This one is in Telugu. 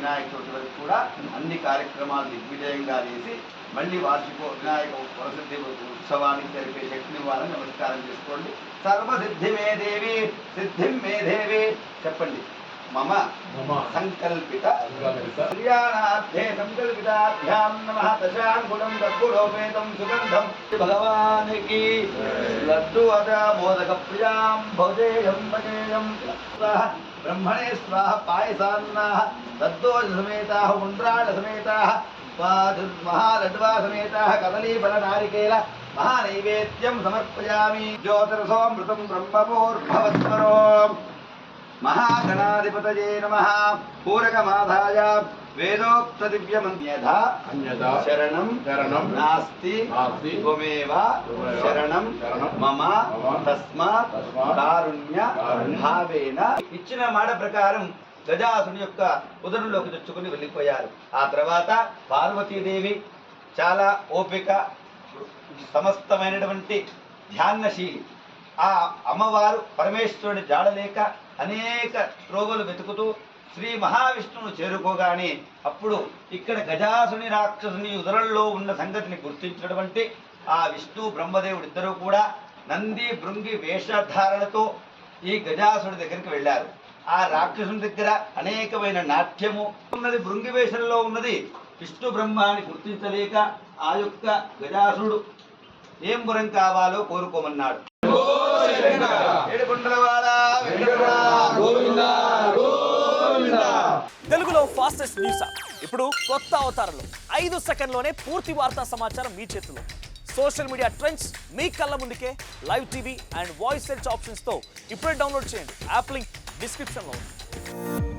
వినాయక చవితి వరకు కూడా అన్ని కార్యక్రమాలు దిగ్విజయంగా చేసి మళ్ళీ వార్షిక వినాయక వరసిద్ధి ఉత్సవానికి జరిపే శక్తిని ఇవ్వాలని నమస్కారం చేసుకోండి. సర్వసిద్ధి మే దేవి సిద్ధిం మే దేవి చెప్పండి. మమ సంకల్పిత కళ్యాణార్థే సంకల్పితాభ్యాం నమః. దశాంగుణం దగ్గురోపేతం సుగంధం భగవానికి లడ్డు అద మోదక ప్రియాం భోజేయం భజేయం బ్రహ్మణే స్వాహ పాయసాన్నాః దద్దోజ సమేతాః ముండ్రాళ సమేతాః మహాలడ్వా సమేతాః కదలీఫల నారికేల మహానైవేద్యం సమర్పయామి. జ్యోతిరసోమృతం బ్రహ్మభూర్భవస్వరో మహాగణాధిపతయే నమః. పూరకమాధాయ వేదోక్త దివ్యమన్యథా శరణం నాస్తి త్వమేవ శరణం మమ తస్మాత్ కారుణ్య భావేన. ఇచ్చిన మాట ప్రకారం గజాసుని యొక్క ఉదరంలోకి తెచ్చుకుని వెళ్ళిపోయారు. ఆ తర్వాత పార్వతీదేవి చాలా ఓపిక సమస్తమైనటువంటి ధ్యానశీలి. ఆ అమ్మవారు పరమేశ్వరుని జాడలేక అనేక త్రోవలు వెతుకుతూ శ్రీ మహావిష్ణువును చేరుకోగానే అప్పుడు ఇక్కడ గజాసుని రాక్షసుని ఉదరంలో ఉన్న సంగతిని గుర్తించినటువంటి ఆ విష్ణు బ్రహ్మదేవుడు ఇద్దరూ కూడా నంది భృంగి వేషధారణతో ఈ గజాసుడి దగ్గరికి వెళ్ళారు. ఆ రాక్షసుని దగ్గర అనేకమైన నాట్యము ఉన్నది, భృంగి వేషంలో ఉన్నది విష్ణు బ్రహ్మాన్ని గుర్తించలేక ఆ యొక్క గజాసుడు ఏం వరం కావాలో కోరుకోమన్నాడు. తెలుగులో ఫాస్టెస్ట్ న్యూస్ యాప్ ఇప్పుడు కొత్త అవతారంలో 5 సెకండ్లోనే పూర్తి వార్తా సమాచారం మీ చేతిలో. సోషల్ మీడియా ట్రెండ్స్ మీ కళ్ళ ముందుకే live TV and voice search options తో ఇప్పుడే డౌన్లోడ్ చేయండి. యాప్ లింక్ డిస్క్రిప్షన్లో ఉంది.